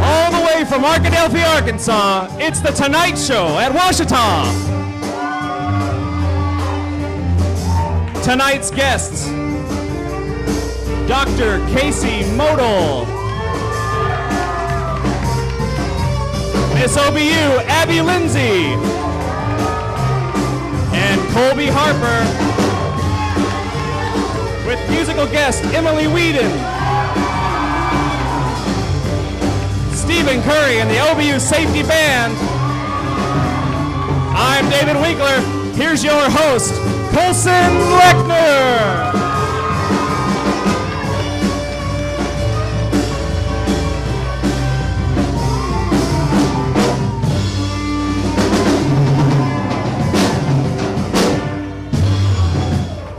All the way from Arkadelphia, Arkansas, it's The Tonight Show at Ouachita. Tonight's guests, Dr. Casey Motl, Miss OBU, Abby Lindsey, and Colby Harper, with musical guest Emily Weeden, Stephen Curry and the OBU Safety Band. I'm David Winkler. Here's your host, Colson Lechner.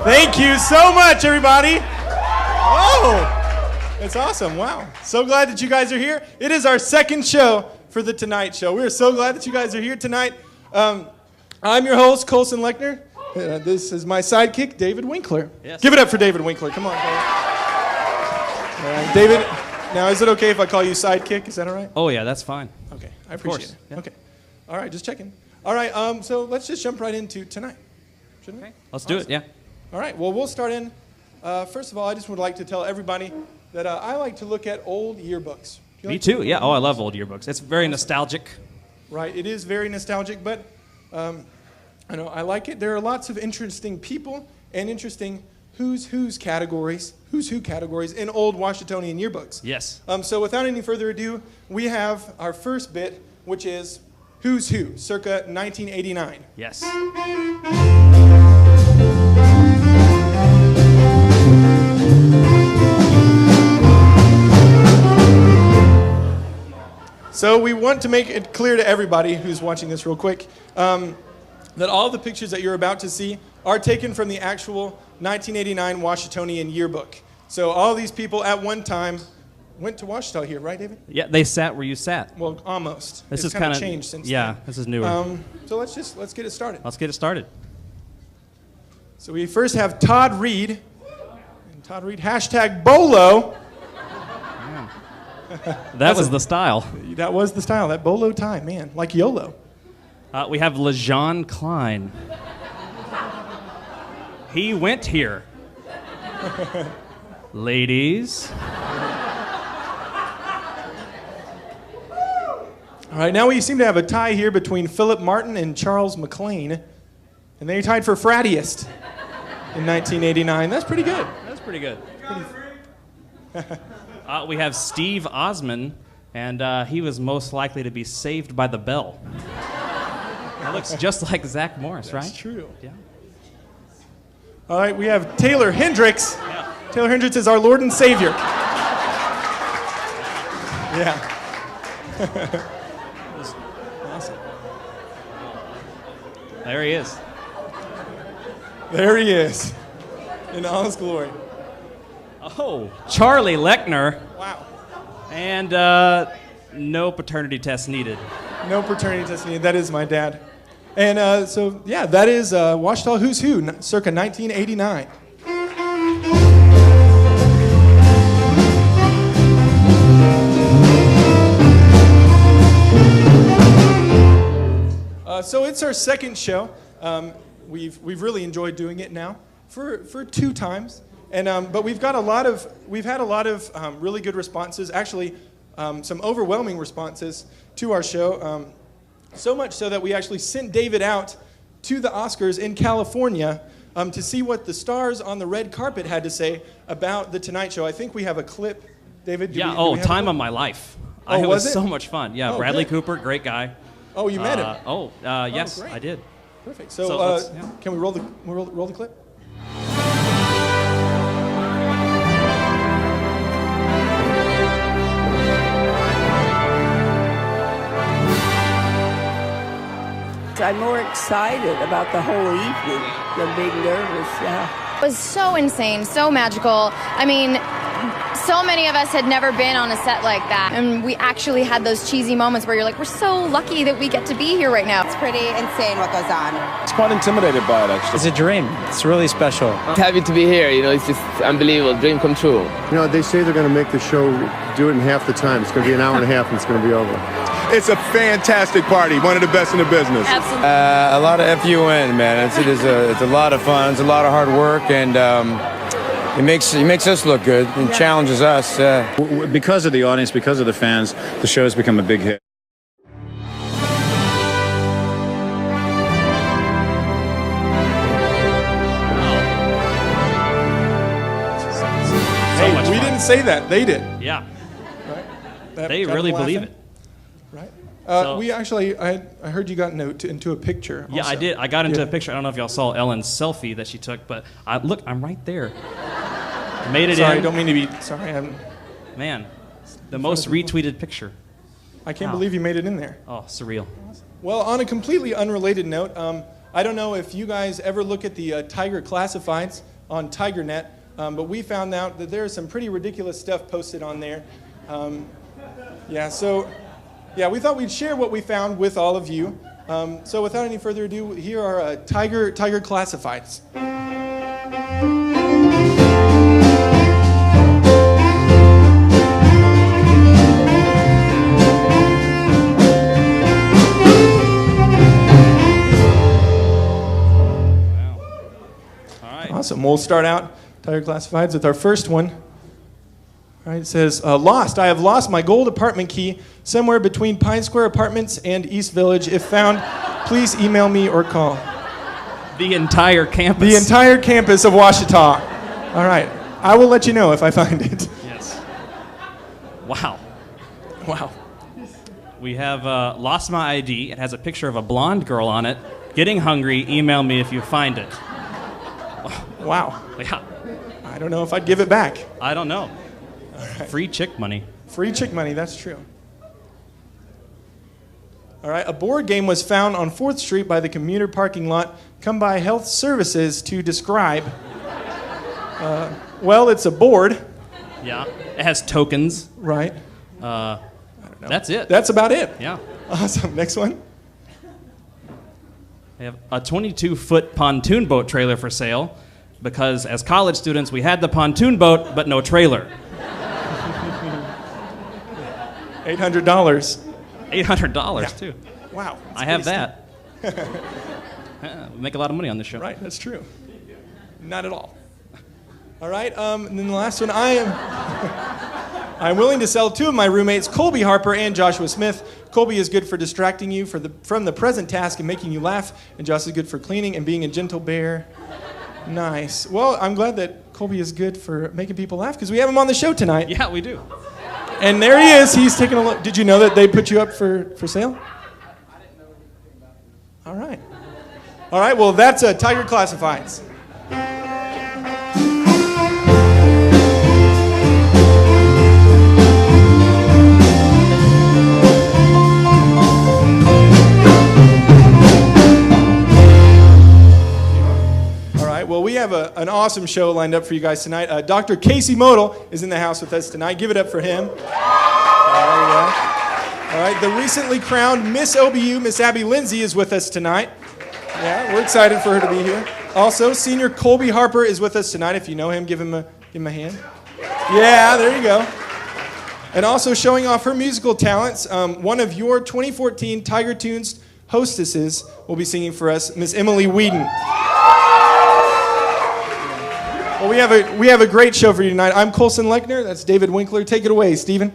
Thank you so much, everybody. Whoa, that's awesome. Wow. So glad that you guys are here. It is our second show for The Tonight Show. We are so glad that you guys are here tonight. I'm your host, Colson Lechner. This is my sidekick, David Winkler. Yes. Give it up for David Winkler. Come on, David. All right, David, now is it okay if I call you sidekick? Is that all right? Oh yeah, that's fine. Okay, I appreciate it. Yeah. Okay. All right, just checking. All right, so let's just jump right into tonight. Shouldn't we? Let's do it, yeah. All right, well, we'll start in. First of all, I just would like to tell everybody that I like to look at old yearbooks. Do you Me like too, yeah. Oh, I love old yearbooks. It's very nostalgic. Right, it is very nostalgic, but I know I like it. There are lots of interesting people and interesting who's who categories in old Washingtonian yearbooks. Yes. So without any further ado, we have our first bit, which is Who's Who, circa 1989. Yes. So we want to make it clear to everybody who's watching this real quick that all the pictures that you're about to see are taken from the actual 1989 Washingtonian yearbook. So all these people at one time went to Ouachita here, right, David? Yeah, they sat where you sat. Well, almost. This It's is kind of changed since yeah, then. this is newer. So let's get it started. Let's get it started. So we first have Todd Reed. And Todd Reed, hashtag Bolo. That was the style. That was the style, that Bolo tie, man, like YOLO. We have LeJean Klein. He went here. Ladies. All right, now we seem to have a tie here between Philip Martin and Charles McLean, and they tied for frattiest in 1989. That's pretty good. That's pretty good. We have Steve Osman, and he was most likely to be saved by the bell. That looks just like Zach Morris, right? That's true. Yeah. All right, we have Taylor Hendricks. Yeah. Taylor Hendricks is our Lord and Savior. Yeah. Awesome. There he is. There he is, in all his glory. Oh, Charlie Lechner. Wow. And no paternity test needed. No paternity test needed. That is my dad. And so, yeah, that is Ouachita Who's Who, circa 1989. So it's our second show. We've really enjoyed doing it now for 2 times. And but we've had a lot of really good responses. Actually, some overwhelming responses to our show. So much so that we actually sent David out to the Oscars in California to see what the stars on the red carpet had to say about The Tonight Show. I think we have a clip, David. Yeah, time of my life. Oh, It was was it? so much fun. Yeah, Oh, Bradley good. Cooper, great guy. Oh, you met him. Yes, great. I did. Perfect. so So, let's- yeah. can we roll the clip? I'm more excited about the whole evening than being nervous, yeah. It was so insane, so magical. I mean, So many of us had never been on a set like that, and we actually had those cheesy moments where you're like, we're so lucky that we get to be here right now. It's pretty insane what goes on. It's quite intimidated by it, actually. It's a dream. It's really special. Happy to be here, it's just unbelievable, dream come true. They say they're going to make the show, do it in half the time. It's going to be an hour and a half and it's going to be over. It's a fantastic party, one of the best in the business. Absolutely. A lot of FUN, man. It's a lot of fun. It's a lot of hard work, and it makes us look good and challenges us. Because of the audience, because of the fans, the show has become a big hit. Hey, we didn't say that. They did. Yeah. Right? They really believe it. Right. So- We actually, I heard you got into a picture. Yeah, also. I did. I got into a picture. I don't know if y'all saw Ellen's selfie that she took, but look, I'm right there. Made it Sorry, in. don't mean to be. Sorry, Man, the most retweeted picture. I can't Wow. believe you made it in there. Oh, surreal. Well, on a completely unrelated note, I don't know if you guys ever look at the Tiger Classifieds on TigerNet, but we found out that there's some pretty ridiculous stuff posted on there. We thought we'd share what we found with all of you. So without any further ado, here are Tiger Classifieds. Awesome. We'll start out Tiger Classifieds with our first one. All right, it says, lost. I have lost my gold apartment key somewhere between Pine Square Apartments and East Village. If found, please email me or call. The entire campus. The entire campus of Ouachita. All right. I will let you know if I find it. Yes. Wow. Wow. We have lost my ID. It has a picture of a blonde girl on it. Getting hungry. Email me if you find it. Wow. Yeah. I don't know if I'd give it back. I don't know. Free chick money. Free chick money, that's true. All right, a board game was found on 4th Street by the commuter parking lot. Come by Health Services to describe. Well, it's a board. Yeah. It has tokens. Right. I don't know. That's it. That's about it. Yeah. Awesome. Next one. We have a 22-foot pontoon boat trailer for sale because as college students, we had the pontoon boat, but no trailer. $800. $800 too. Wow. I have that. We make a lot of money on this show. Right, that's true. Not at all. All right, and then the last one, I'm willing to sell 2 of my roommates, Colby Harper and Joshua Smith. Colby is good for distracting you from the present task and making you laugh, and Josh is good for cleaning and being a gentle bear. Nice. Well, I'm glad that Colby is good for making people laugh because we have him on the show tonight. Yeah, we do. And there he is. He's taking a look. Did you know that they put you up for sale? I didn't know anything about it. All right. All right, well, that's Tiger Classifieds. Well, we have an awesome show lined up for you guys tonight. Dr. Casey Motl is in the house with us tonight. Give it up for him. All right, the recently crowned Miss OBU, Miss Lindsey, is with us tonight. Yeah, we're excited for her to be here. Also, Senior Colby Harper is with us tonight. If you know him, give him a hand. Yeah, there you go. And also showing off her musical talents, one of your 2014 Tiger Tunes hostesses will be singing for us, Miss Emily Weeden. Well, we have a great show for you tonight. I'm Colson Lechner. That's David Winkler. Take it away, Stephen.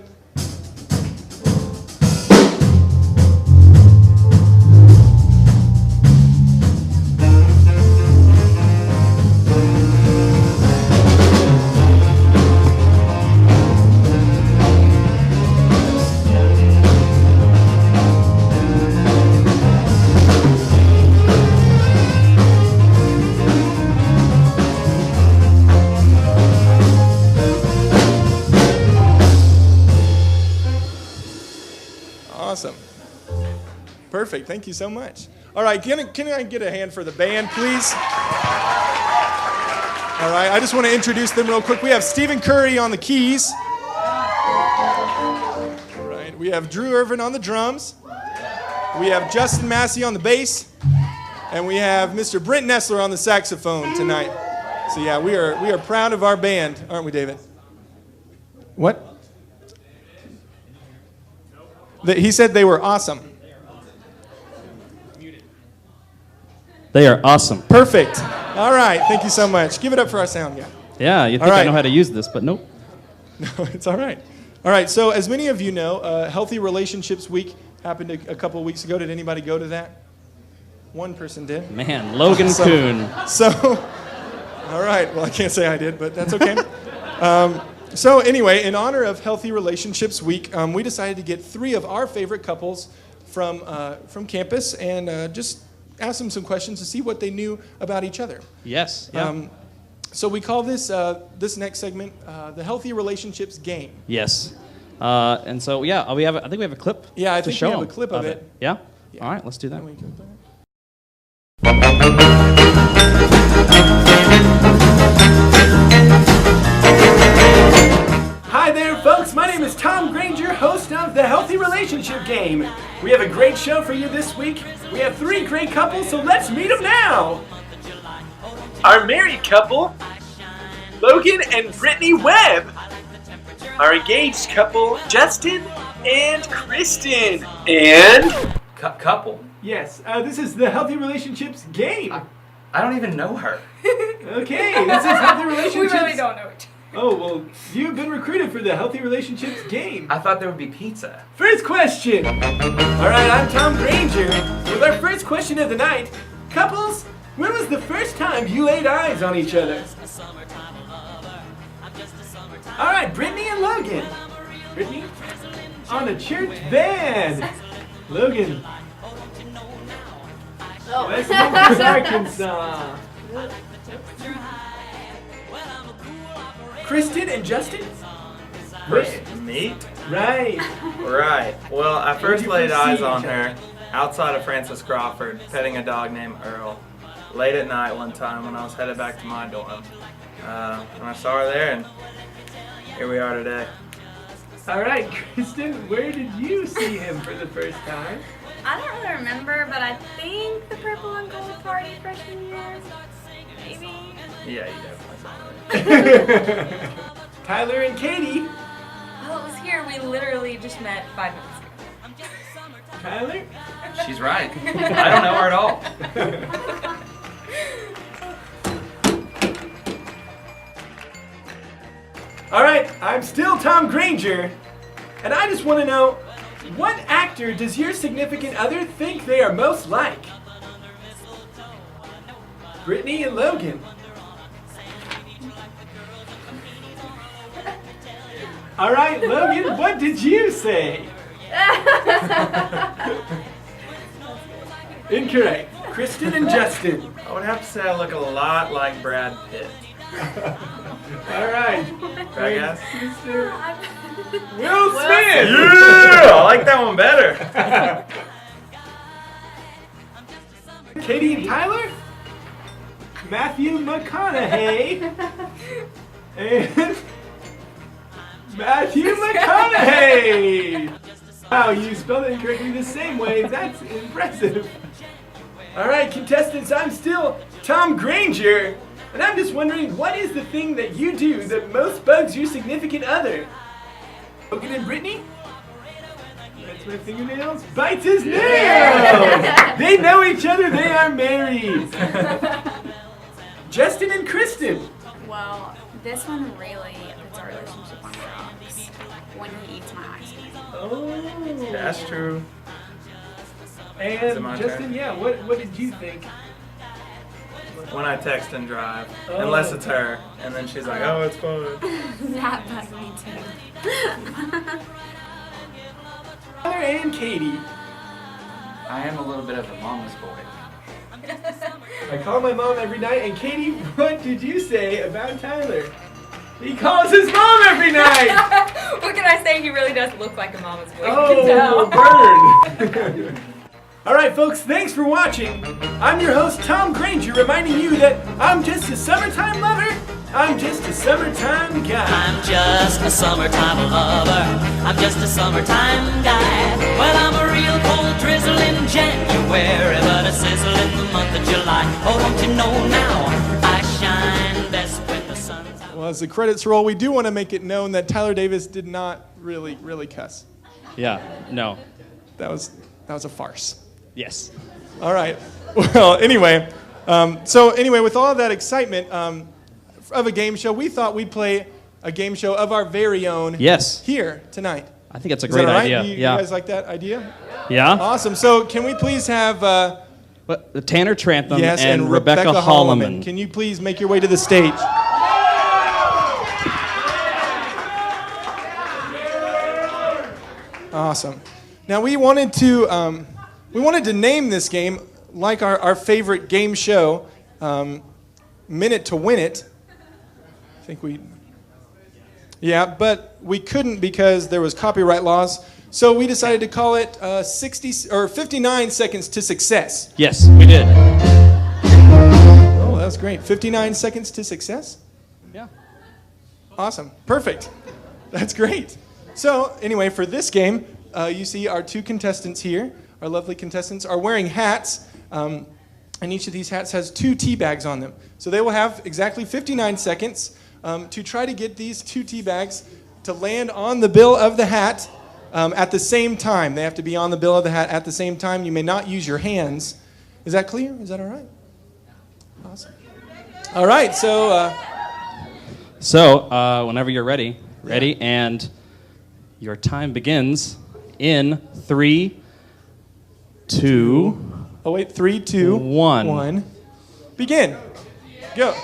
Awesome. Perfect. Thank you so much. All right, can I get a hand for the band, please? All right, I just want to introduce them real quick. We have Stephen Curry on the keys. All right, we have Drew Irvin on the drums. We have Justin Massey on the bass. And we have Mr. Brent Nessler on the saxophone tonight. So yeah, we are proud of our band, aren't we, David? What? He said they were awesome. They are awesome. Perfect. All right, thank you so much. Give it up for our sound guy. Yeah, you think I know how to use this, but nope. No, it's all right. All right, so as many of you know, Healthy Relationships Week happened a couple of weeks ago. Did anybody go to that? One person did. Man, Logan Kuhn. So, all right. Well, I can't say I did, but that's okay. So anyway, in honor of Healthy Relationships Week, we decided to get 3 of our favorite couples from campus and just ask them some questions to see what they knew about each other. Yes. Yeah. So we call this this next segment the Healthy Relationships Game. Yes. And so yeah, I think we have a clip. Yeah, I to think show we have a them clip of it. Yeah? All right, let's do that. Hi there, folks. My name is Tom Granger, host of the Healthy Relationship Game. We have a great show for you this week. We have 3 great couples, so let's meet them now. Our married couple, Logan and Brittany Webb. Our engaged couple, Justin and Kristen. And... couple? Yes, this is the Healthy Relationships Game. I don't even know her. Okay, this is Healthy Relationships. We really don't know it. Oh, well, you've been recruited for the Healthy Relationships Game. I thought there would be pizza. First question. All right, I'm Tom Granger. With our first question of the night, couples, when was the first time you laid eyes on each other? All right, Brittany and Logan. Brittany, on a church van. Logan. West Memphis, Arkansas. Kristen and Justin? First meet? Right. Right. Well, I first you laid first eyes see on each her outside of Francis Crawford, petting a dog named Earl, late at night one time when I was headed back to my dorm. And I saw her there, and here we are today. All right, Kristen, where did you see him for the first time? I don't really remember, but I think the purple and gold party freshman year. Maybe. Yeah, you definitely saw her. Tyler and Katie. Oh, it was here. We literally just met 5 minutes ago. Tyler? She's right. I don't know her at all. All right, I'm still Tom Granger, and I just want to know, what actor does your significant other think they are most like? Brittany and Logan. All right, Logan, what did you say? Incorrect. Kristen and Justin. I would have to say I look a lot like Brad Pitt. All right. Right, guys? Will Smith! Yeah! I like that one better. Katie and Tyler? Matthew McConaughey. And Matthew McConaughey! Wow, you spelled it incorrectly the same way. That's impressive. All right, contestants, I'm still Tom Granger. And I'm just wondering, what is the thing that you do that most bugs your significant other? Logan and Brittany? Bites my fingernails? Bites his nails! They know each other, they are married. Justin and Kristen? Well, this one really puts our relationship on the rocks when he eats my ice cream. Oh. That's true. And my Justin, turn? yeah, what did you think? When I text and drive, unless it's her, and then she's like, "Oh, it's fine." That bugs me too. Tyler and Katie. I am a little bit of a mama's boy. I call my mom every night, and Katie, what did you say about Tyler? He calls his mom every night! What can I say? He really does look like a mama's boy. Oh, burn! All right, folks, thanks for watching. I'm your host, Tom Granger, reminding you that I'm just a summertime lover. I'm just a summertime guy. I'm just a summertime lover. I'm just a summertime guy. Well, I'm a real cold drizzle in January, but a sizzle in the month of July. Oh, don't you know now, I shine best when the sun's out. Well, as the credits roll, we do want to make it known that Tyler Davis did not really cuss. Yeah, no. That was a farce. Yes. All right. Well, anyway, with all of that excitement of a game show, we thought we'd play a game show of our very own. Yes. Here tonight. I think it's a Is great that all right? idea. You Yeah. guys like that idea? Yeah. Awesome. So can we please have Tanner Trantham yes, and Rebecca Holloman. Can you please make your way to the stage? Awesome. Now we wanted to name this game like our favorite game show, Minute to Win It. I think but we couldn't because there was copyright laws. So we decided to call it 59 Seconds to Success. Yes, we did. Oh, that's great. 59 Seconds to Success? Yeah. Awesome. Perfect. That's great. So anyway, for this game, you see our two contestants here, our lovely contestants, are wearing hats, and each of these hats has 2 tea bags on them. So they will have exactly 59 seconds to try to get these 2 tea bags to land on the bill of the hat at the same time. They have to be on the bill of the hat at the same time. You may not use your hands. Is that clear? Is that all right? Awesome. All right, So whenever you're ready, and your time begins in 3, 2. Oh wait, 3, 2, 1. Begin. Go.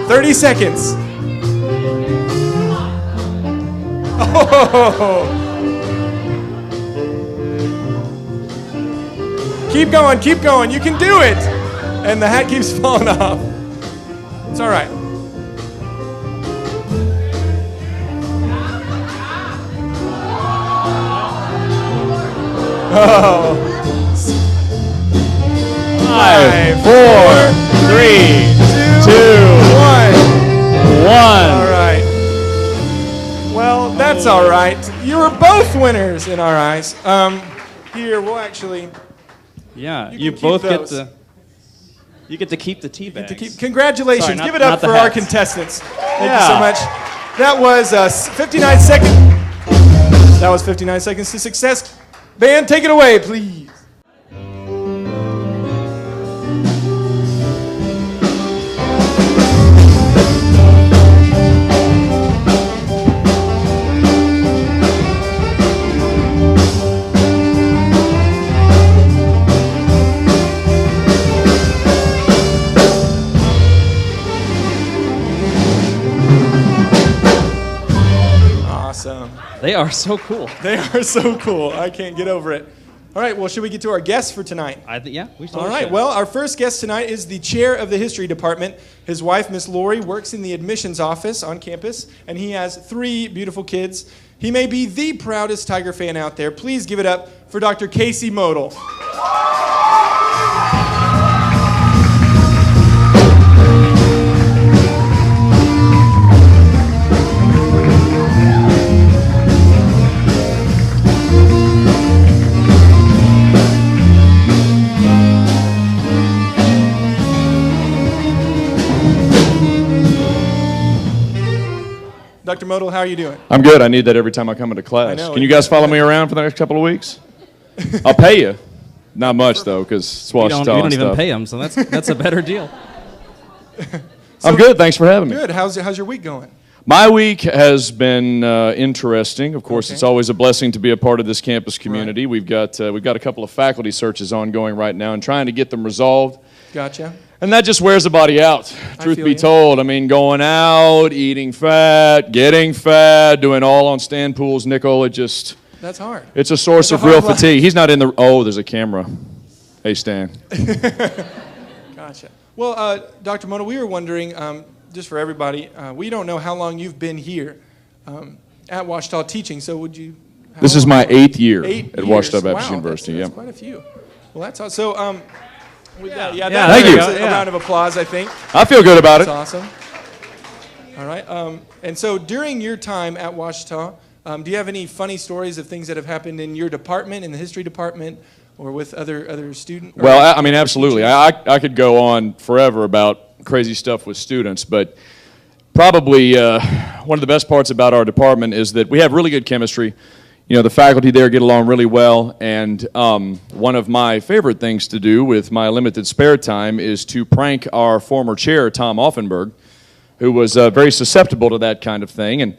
30 seconds. Oh. Keep going, keep going. You can do it. And the hat keeps falling off. It's all right. Oh. 5, 4, 3, 2, 1. All right. Well, that's all right. You were both winners in our eyes. Here, we'll actually. Yeah, you both get to. You get to keep the tea bags. Congratulations. Sorry, Give it up for our contestants. Thank you so Yeah. much. That was 59 seconds. That was 59 seconds to success. Band, take it away, please. They are so cool. They are so cool. I can't get over it. All right, well, should we get to our guests for tonight? Yeah, we should. All right, well, our first guest tonight is the chair of the history department. His wife, Miss Lori, works in the admissions office on campus, and he has 3 beautiful kids. He may be the proudest Tiger fan out there. Please give it up for Dr. Casey Motl. Dr. Motl, how are you doing? I'm good. I need that every time I come into class. I know. Can you guys follow me around for the next couple of weeks? I'll pay you. Not much, though, because We don't even pay them, so that's a better deal. I'm good. Thanks for having me. Good. How's your week going? My week has been interesting. Of course, It's always a blessing to be a part of this campus community. Right. We've got a couple of faculty searches ongoing right now and trying to get them resolved. Gotcha. And that just wears the body out, truth be told. I mean, going out, eating fat, getting fat, doing all on Stan Pool's nickel, That's hard. It's a source of real fatigue. He's not in the... Oh, there's a camera. Hey, Stan. Gotcha. Well, Dr. Motl, we were wondering, just for everybody, we don't know how long you've been here at Ouachita teaching, so would you... This is my 8th year at Ouachita Baptist University. That's quite a few. Well, that's awesome. So, thank you. A round of applause, I think. I feel good about it. That's awesome. All right. And so during your time at Ouachita, do you have any funny stories of things that have happened in your department, in the history department, or with other students? Well, I mean, absolutely. I could go on forever about crazy stuff with students, but probably one of the best parts about our department is that we have really good chemistry. You know, the faculty there get along really well, and one of my favorite things to do with my limited spare time is to prank our former chair, Tom Offenberg, who was very susceptible to that kind of thing. And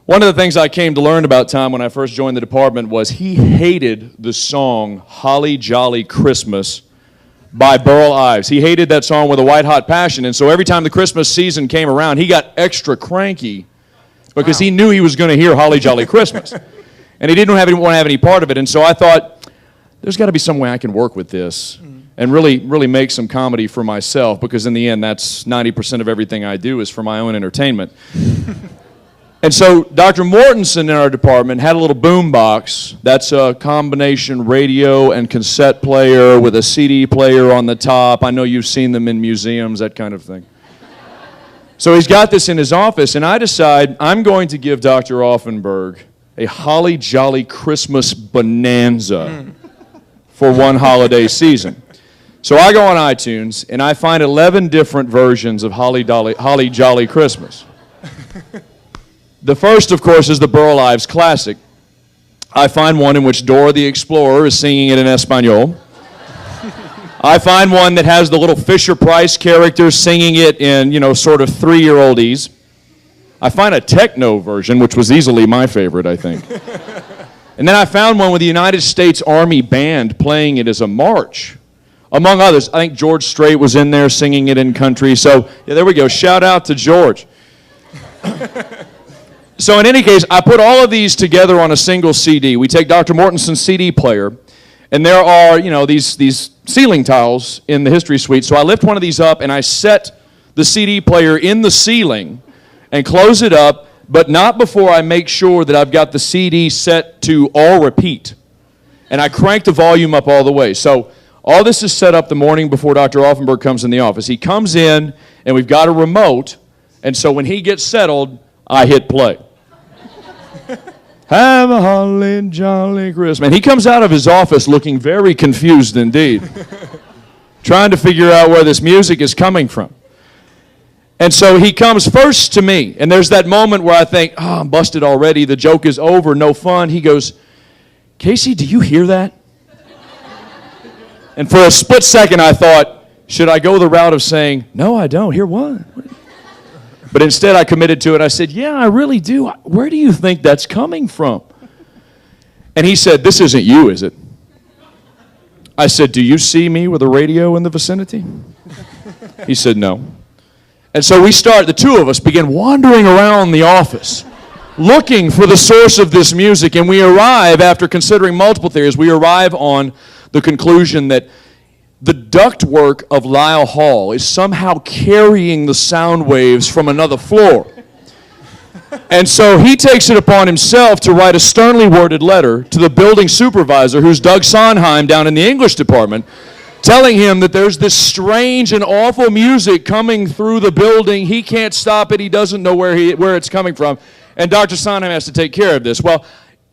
one of the things I came to learn about Tom when I first joined the department was he hated the song Holly Jolly Christmas by Burl Ives. He hated that song with a white-hot passion, and so every time the Christmas season came around, he got extra cranky because he knew he was going to hear Holly Jolly Christmas. And he didn't want to have any part of it, and so I thought, there's got to be some way I can work with this and really make some comedy for myself, because in the end, that's 90% of everything I do is for my own entertainment. And so Dr. Mortensen in our department had a little boom box. That's a combination radio and cassette player with a CD player on the top. I know you've seen them in museums, that kind of thing. So he's got this in his office, and I decide I'm going to give Dr. Offenberg a Holly Jolly Christmas bonanza for one holiday season. So I go on iTunes, and I find 11 different versions of Holly Jolly Christmas. The first, of course, is the Burl Ives classic. I find one in which Dora the Explorer is singing it in Espanol. I find one that has the little Fisher-Price character singing it in, sort of 3-year-oldese. I find a techno version, which was easily my favorite, I think. And then I found one with the United States Army Band playing it as a march. Among others, I think George Strait was in there singing it in country. So, yeah, there we go. Shout out to George. So in any case, I put all of these together on a single CD. We take Dr. Mortensen's CD player, and there are, these ceiling tiles in the history suite. So I lift one of these up, and I set the CD player in the ceiling and close it up, but not before I make sure that I've got the CD set to all repeat. And I crank the volume up all the way. So all this is set up the morning before Dr. Offenberg comes in the office. He comes in, and we've got a remote, and so when he gets settled, I hit play. Have a holly jolly Christmas. And he comes out of his office looking very confused indeed, trying to figure out where this music is coming from. And so he comes first to me, and there's that moment where I think, oh, I'm busted already, the joke is over, no fun. He goes, Casey, do you hear that? And for a split second I thought, should I go the route of saying, no, I don't, hear what? But instead I committed to it. I said, yeah, I really do. Where do you think that's coming from? And he said, this isn't you, is it? I said, do you see me with a radio in the vicinity? He said, no. And so the two of us begin wandering around the office, looking for the source of this music, and we arrive, after considering multiple theories, we arrive on the conclusion that the ductwork of Lyle Hall is somehow carrying the sound waves from another floor. And so he takes it upon himself to write a sternly worded letter to the building supervisor, who's Doug Sondheim down in the English department, telling him that there's this strange and awful music coming through the building. He can't stop it. He doesn't know where it's coming from. And Dr. Sondheim has to take care of this. Well,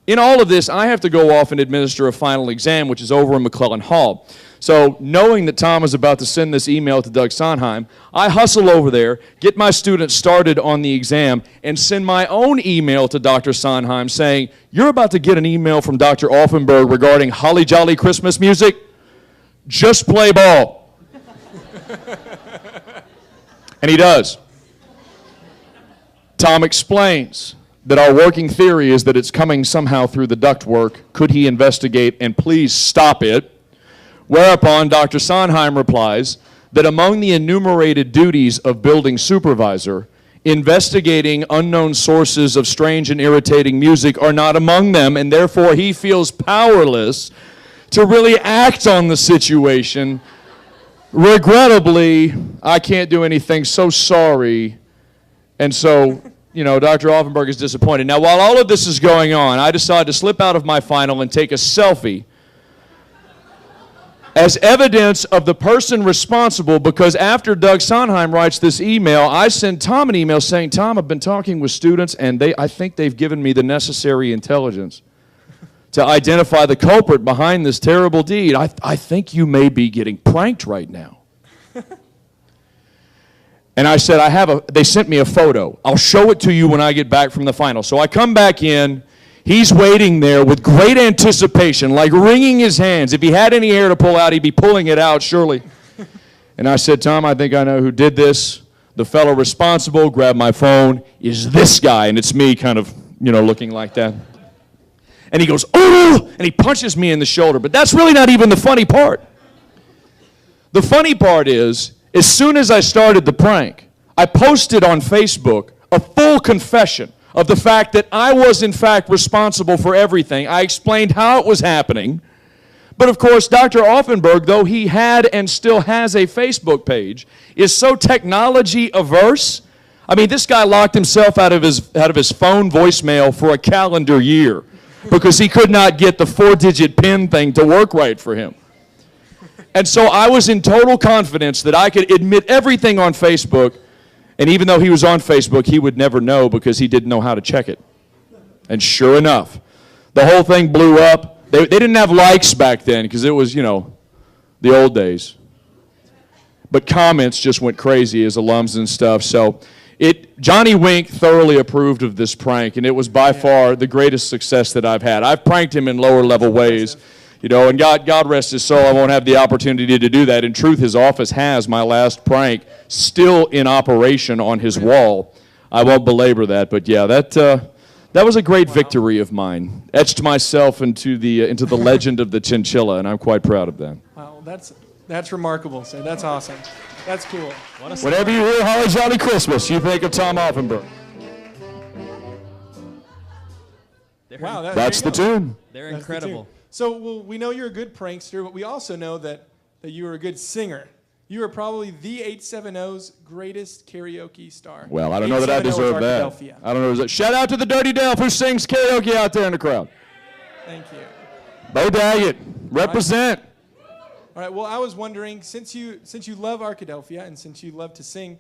in all of this, I have to go off and administer a final exam, which is over in McClellan Hall. So knowing that Tom is about to send this email to Doug Sondheim, I hustle over there, get my students started on the exam, and send my own email to Dr. Sondheim saying, you're about to get an email from Dr. Offenberg regarding Holly Jolly Christmas music. Just play ball. And he does. Tom explains that our working theory is that it's coming somehow through the ductwork. Could he investigate and please stop it? Whereupon Dr. Sondheim replies that among the enumerated duties of building supervisor, investigating unknown sources of strange and irritating music are not among them, and therefore he feels powerless to really act on the situation. Regrettably, I can't do anything. So sorry. And so, Dr. Offenberg is disappointed. Now, while all of this is going on, I decided to slip out of my final and take a selfie as evidence of the person responsible, because after Doug Sondheim writes this email, I send Tom an email saying, Tom, I've been talking with students, and I think they've given me the necessary intelligence to identify the culprit behind this terrible deed. I think you may be getting pranked right now. And I said, they sent me a photo. I'll show it to you when I get back from the final. So I come back in. He's waiting there with great anticipation, like wringing his hands. If he had any hair to pull out, he'd be pulling it out, surely. And I said, Tom, I think I know who did this. The fellow responsible grabbed my phone, is this guy. And it's me kind of, looking like that. And he goes, oh, and he punches me in the shoulder. But that's really not even the funny part. The funny part is, as soon as I started the prank, I posted on Facebook a full confession of the fact that I was, in fact, responsible for everything. I explained how it was happening. But, of course, Dr. Offenberg, though he had and still has a Facebook page, is so technology averse. I mean, this guy locked himself out of his phone voicemail for a calendar year because he could not get the 4-digit PIN thing to work right for him. And so I was in total confidence that I could admit everything on Facebook. And even though he was on Facebook, he would never know because he didn't know how to check it. And sure enough, the whole thing blew up. They didn't have likes back then because it was, the old days. But comments just went crazy as alums and stuff. So Johnny Wink thoroughly approved of this prank, and it was by far the greatest success that I've had. I've pranked him in lower level ways. And God rest his soul, I won't have the opportunity to do that. In truth, his office has my last prank still in operation on his wall. I won't belabor that, but yeah, that was a great victory of mine. Etched myself into the legend of the chinchilla, and I'm quite proud of that. Wow, that's remarkable, sir. That's awesome. That's cool. Whenever you hear Holly Jolly Christmas, you think of Tom Offenberg. Wow, that's the tune. They're incredible. So we know you're a good prankster, but we also know that you are a good singer. You are probably the 870's greatest karaoke star. Well, I don't know that I deserve that. I don't know. Shout out to the Dirty Delph who sings karaoke out there in the crowd. Thank you. Bo Daggett, represent. All right. Well, I was wondering, since you love Arkadelphia and since you love to sing,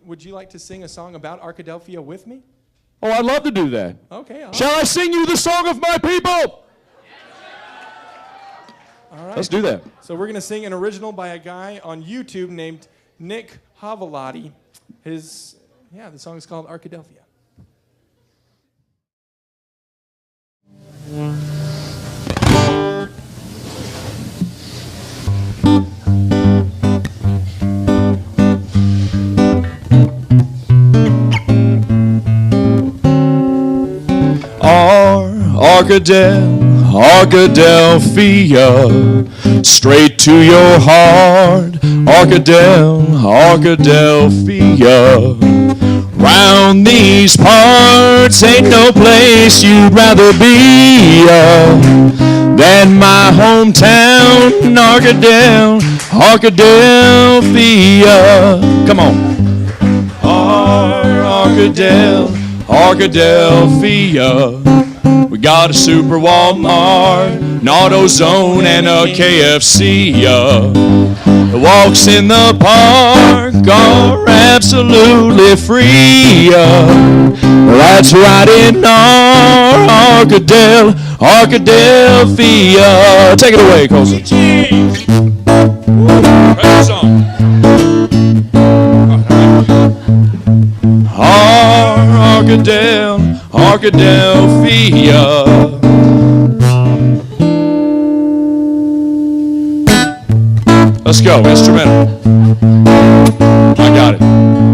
would you like to sing a song about Arkadelphia with me? Oh, I'd love to do that. Okay. Shall I sing you the song of my people? All right. Let's do that. So we're going to sing an original by a guy on YouTube named Nick Havalati. The song is called Arkadelphia. Arkadelphia, straight to your heart. Arkadelphia, round these parts ain't no place you'd rather be than my hometown, Arkadelphia. Come on. Arkadelphia. We got a super Walmart, an AutoZone, and a KFC. The walks in the park are absolutely free. That's right in our Arkadelphia. Take it away, Colson. Praise song. Arkadelphia. Let's go, instrumental. I got it.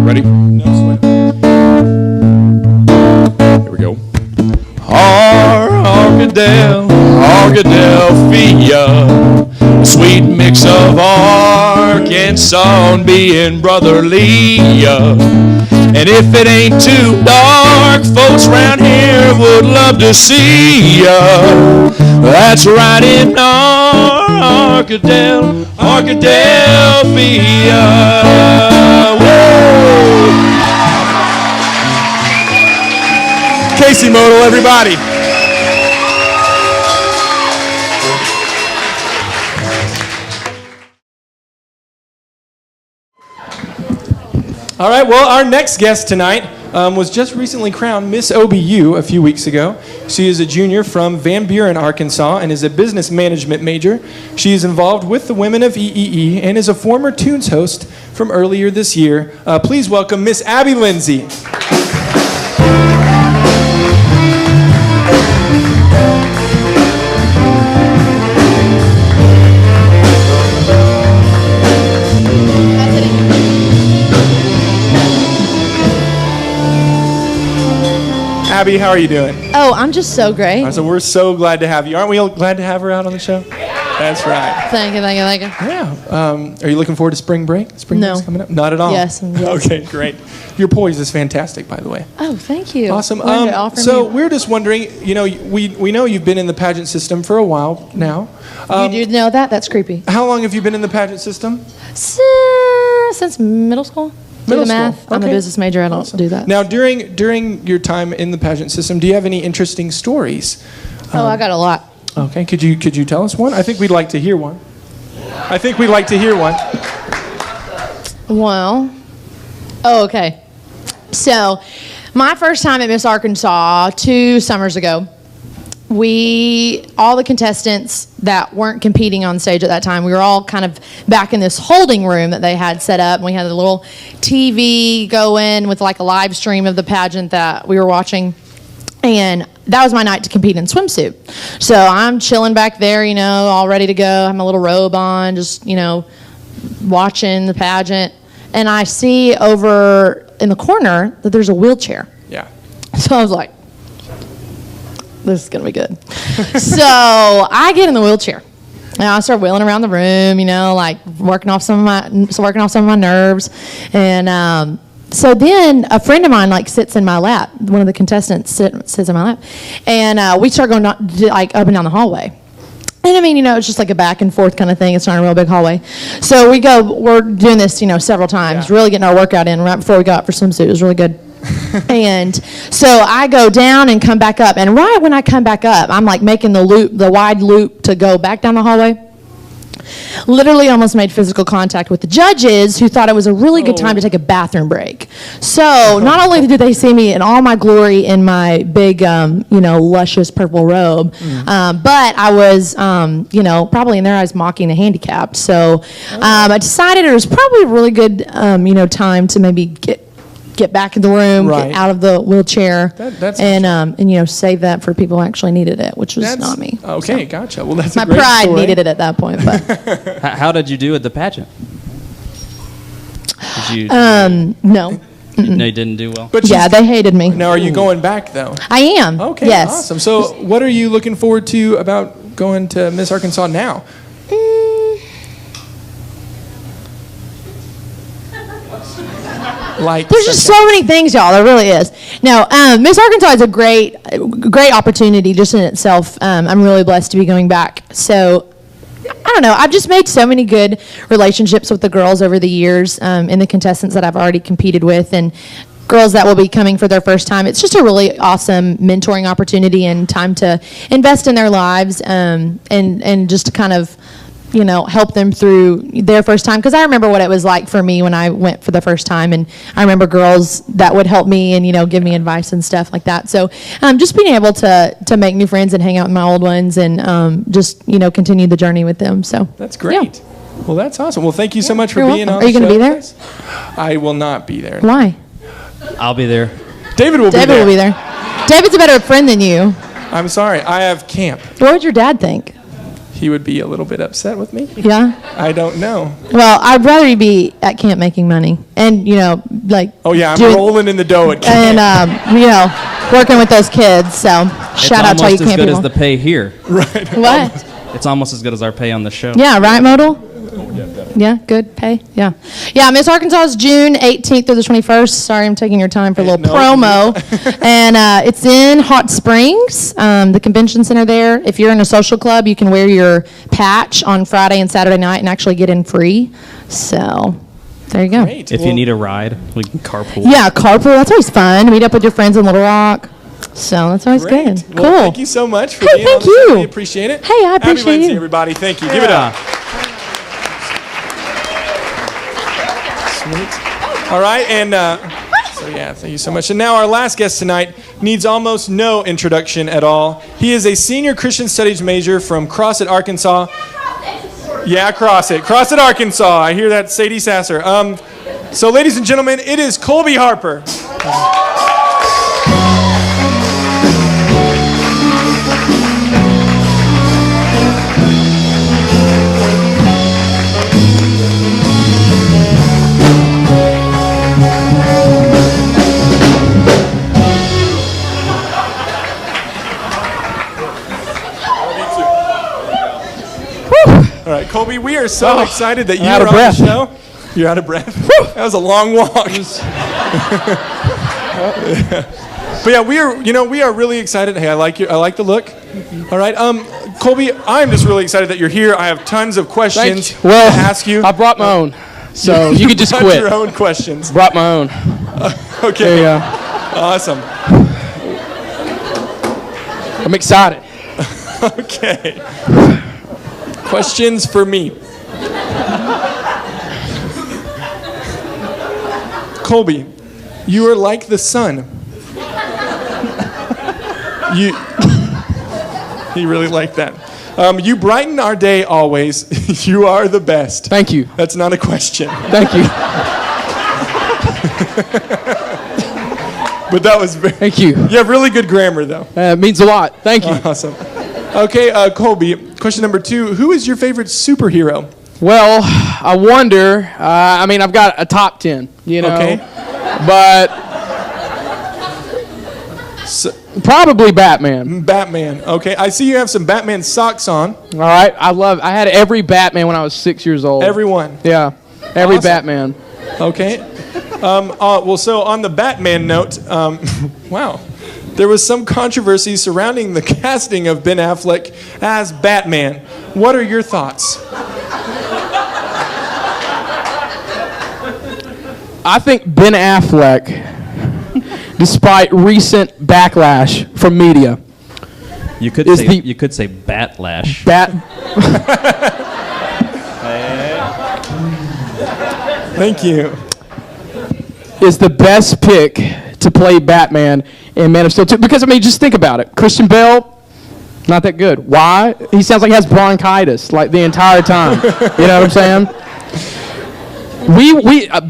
Ready? No sweat. Here we go. Arkadelphia, sweet mix of art Arkansas and being brotherly. And if it ain't too dark, folks around here would love to see ya. That's right in Arkadelphia. Whoa. Casey Motl, everybody. All right, well, our next guest tonight was just recently crowned Miss OBU a few weeks ago. She is a junior from Van Buren, Arkansas, and is a business management major. She is involved with the Women of EEE and is a former Tunes host from earlier this year. Please welcome Miss Abby Lindsey. Abby, how are you doing? Oh, I'm just so great. So we're so glad to have you. Aren't we all glad to have her out on the show? That's right. Thank you. Yeah. Are you looking forward to spring break? Spring break's coming up? Not at all? Yes. Okay, great. Your poise is fantastic, by the way. Oh, thank you. Awesome. So we're just wondering, you know, we know you've been in the pageant system for a while now. You do know that? That's creepy. How long have you been in the pageant system? Since middle school. Do the math. Okay. I'm a business major. I don't do that. Now, during your time in the pageant system, do you have any interesting stories? I got a lot. Okay, could you tell us one? I think we'd like to hear one. Well, okay. So, my first time at Miss Arkansas 2 summers ago, all the contestants that weren't competing on stage at that time, we were all kind of back in this holding room that they had set up. And we had a little TV going with like a live stream of the pageant that we were watching. And that was my night to compete in swimsuit. So I'm chilling back there, you know, all ready to go. I have my little robe on, just, you know, watching the pageant. And I see over in the corner that there's a wheelchair. Yeah. So I was like, this is going to be good. So I get in the wheelchair. And I start wheeling around the room, you know, like working off some of my nerves. And so then a friend of mine like sits in my lap. One of the contestants sits in my lap. And we start going like up and down the hallway. And I mean, you know, it's just like a back and forth kind of thing. It's not a real big hallway. So we're doing this, you know, several times, really getting our workout in right before we go out for swimsuit. It was really good. And so I go down and come back up. And right when I come back up, I'm like making the wide loop to go back down the hallway. Literally almost made physical contact with the judges, who thought it was a really good time to take a bathroom break. So not only did they see me in all my glory in my big, you know, luscious purple robe, but I was, you know, probably in their eyes mocking the handicapped. So I decided it was probably a really good, you know, time to maybe get back in the room, get out of the wheelchair, and you know, save that for people who actually needed it, which was not me. Okay, gotcha. Well, that's my a great pride story. needed it at that point. But How did you do at the pageant? no. No, you didn't do well. But yeah, they hated me. Now, are you going back though? I am. Okay, yes. Awesome. So, what are you looking forward to about going to Miss Arkansas now? Like, there's just so many things, y'all. There really is. Now, Miss Arkansas is a great opportunity just in itself. I'm really blessed to be going back. So, I don't know. I've just made so many good relationships with the girls over the years, and the contestants that I've already competed with, and girls that will be coming for their first time. It's just a really awesome mentoring opportunity and time to invest in their lives, and just to kind of, you know, help them through their first time. Because I remember what it was like for me when I went for the first time, and I remember girls that would help me and, you know, give me advice and stuff like that. So just being able to make new friends and hang out with my old ones, and just, you know, continue the journey with them. So that's great. Yeah. Well, that's awesome. Well, thank you so much for being on. Are you going to be there? I will not be there. Why? I'll be there. David will be there. David will be there. David's a better friend than you. I'm sorry. I have camp. What would your dad think? He would be a little bit upset with me. Yeah? I don't know. Well, I'd rather you be at camp making money. And, you know, like... Oh, yeah, I'm rolling in the dough at camp. And, you know, working with those kids. So, shout out to all you camp people. It's almost as good as the pay here. Right. What? It's almost as good as our pay on the show. Yeah, right, Motl? Yeah, good pay. Yeah. Yeah, Miss Arkansas is June 18th through the 21st. Sorry, I'm taking your time for a little promo. And it's in Hot Springs, the convention center there. If you're in a social club, you can wear your patch on Friday and Saturday night and actually get in free. So there you go. Great. If you need a ride, we can carpool. Yeah, carpool. That's always fun. Meet up with your friends in Little Rock. So that's always good. Well, Cool. thank you so much for Hey, being thank on the show. you. We appreciate it. Hey, I Happy appreciate Wednesday, you. everybody. Thank you. Give it up. Sweet. All right, and so yeah, thank you so much. And now our last guest tonight needs almost no introduction at all. He is a senior Christian Studies major from Crossett, Arkansas. Yeah, Crossett, Arkansas. I hear that, Sadie Sasser. So, ladies and gentlemen, it is Colby Harper. All right, Colby, we are so excited that you are on the show. You're out of breath? That was a long walk. But yeah, we are really excited. Hey, I like the look. All right, Colby, I'm just really excited that you're here. I have tons of questions to ask you. I brought my own, so you could just quit. Your own questions. Brought my own. Okay. There you go. Awesome. I'm excited. Okay. Questions for me. Colby, you are like the sun. You really like that. You brighten our day always. You are the best. Thank you. That's not a question. Thank you. But that was very... Thank you. You have really good grammar, though. It means a lot. Thank you. Awesome. Okay, Colby, question number 2. Who is your favorite superhero? Well, I wonder. I mean, I've got a top 10, you know. Okay. But probably Batman. Batman. Okay. I see you have some Batman socks on. All right. I had every Batman when I was 6 years old. Everyone. Yeah. Every Awesome. Batman. Okay. Well, so on the Batman note, wow. There was some controversy surrounding the casting of Ben Affleck as Batman. What are your thoughts? I think Ben Affleck, despite recent backlash from media, You could say batlash. Thank you. Is the best pick to play Batman in Man of Steel 2. Because, I mean, just think about it. Christian Bale, not that good. Why? He sounds like he has bronchitis, like, the entire time. You know what I'm saying?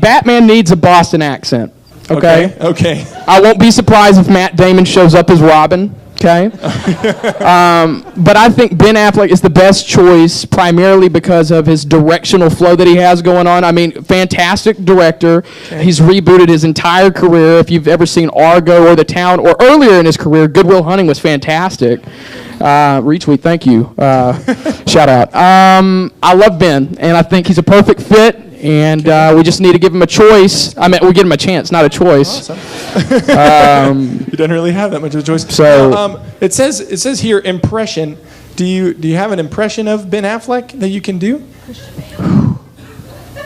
Batman needs a Boston accent. Okay? Okay. I won't be surprised if Matt Damon shows up as Robin. Okay? But I think Ben Affleck is the best choice primarily because of his directional flow that he has going on. I mean, fantastic director. Okay. He's rebooted his entire career. If you've ever seen Argo or The Town, or earlier in his career, Good Will Hunting was fantastic. Retweet, thank you. Shout out. I love Ben, and I think he's a perfect fit. And we just need to give him a choice. I mean, we give him a chance, not a choice. Awesome. You don't really have that much of a choice. So it says here impression. Do you have an impression of Ben Affleck that you can do?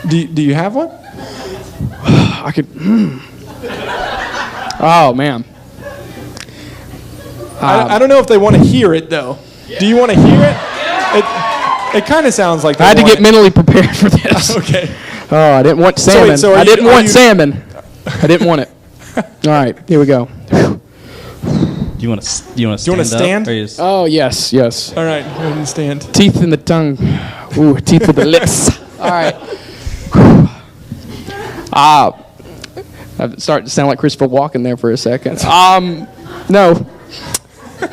Do you have one? I could. Oh man. I don't know if they want to hear it though. Do you want to hear it? It kind of sounds like. I had to get mentally prepared for this. Okay. Oh, I didn't want salmon. I didn't want salmon. I didn't want it. All right, here we go. Do you want to stand? Up, oh yes. All right, go ahead and stand. Teeth in the tongue. Ooh, teeth with the lips. All right. I'm starting to sound like Christopher Walken there for a second. No.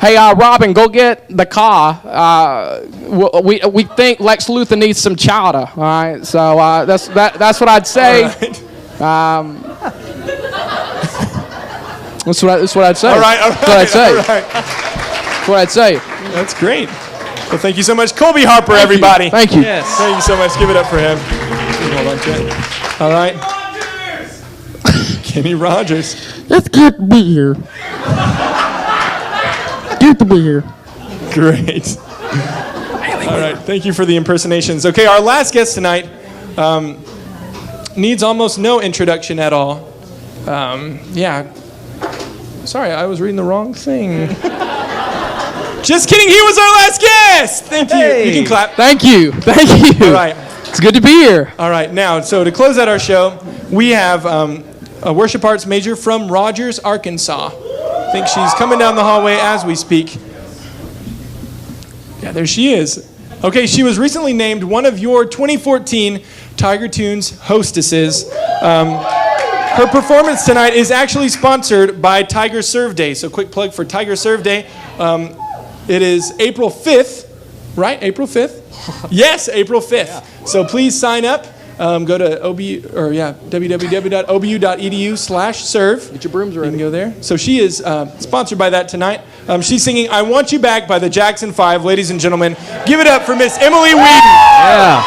Hey, Robin, go get the car. We think Lex Luthor needs some chowder. All right, so that's what I'd say. That's what I'd say. All right. That's what I'd say. All right. That's what I'd say. That's great. Well, thank you so much. Colby Harper, everybody. Thank you. Yes. Thank you so much. Give it up for him. Hold on to it. All right. Kenny Rogers. It's good to be here. Good to be here. Great. All right. Thank you for the impersonations. Okay, our last guest tonight needs almost no introduction at all. Yeah. Sorry, I was reading the wrong thing. Just kidding, he was our last guest! Thank you. Hey. You can clap. Thank you. Thank you. All right. It's good to be here. All right, now, so to close out our show, we have a worship arts major from Rogers, Arkansas. I think she's coming down the hallway as we speak. Yeah, there she is. Okay, she was recently named one of your 2014 Tiger Tunes hostesses. Her performance tonight is actually sponsored by Tiger Serve Day. So quick plug for Tiger Serve Day. It is April 5th, right? April 5th? Yes, April 5th. Yeah. So please sign up. Go to www.obu.edu/serve. Get your brooms ready. You can go there. So she is sponsored by that tonight. She's singing I Want You Back by the Jackson 5. Ladies and gentlemen, give it up for Miss Emily Weeden. Yeah.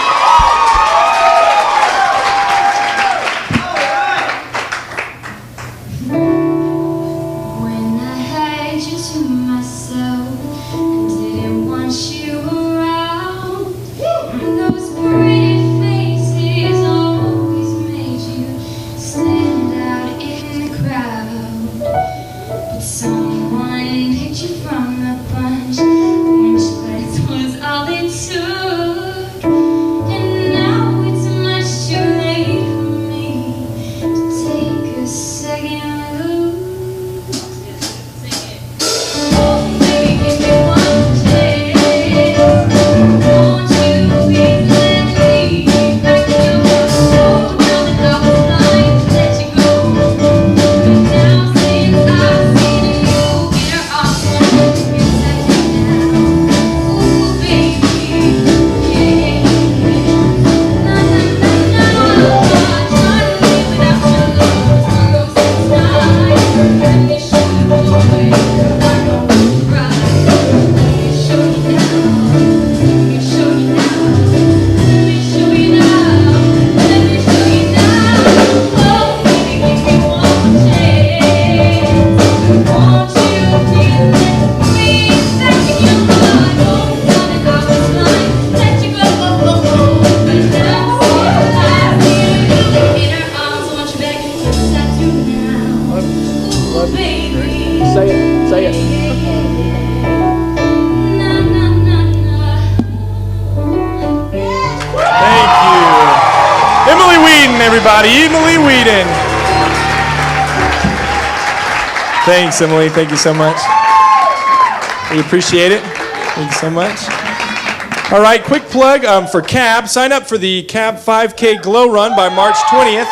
Emily Weeden. Thanks, Emily. Thank you so much. We appreciate it. Thank you so much. All right, quick plug for CAB. Sign up for the CAB 5K Glow Run by March 20th.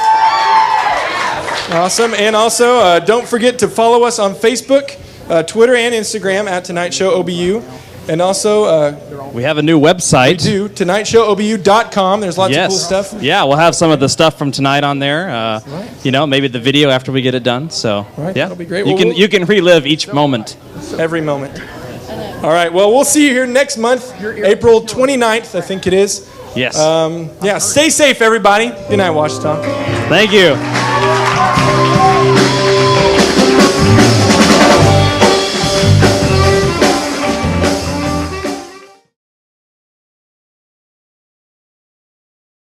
Awesome. And also, don't forget to follow us on Facebook, Twitter, and Instagram at Tonight Show OBU. And also, we have a new website. We do, tonightshowobu.com. There's lots of cool stuff. Yeah, we'll have some of the stuff from tonight on there. You know, maybe the video after we get it done. So, yeah, that'll be great. You can relive each moment. Every moment. All right, well, we'll see you here next month, April 29th, I think it is. Yes. Yeah, stay safe, everybody. Good night, Ouachita. Thank you.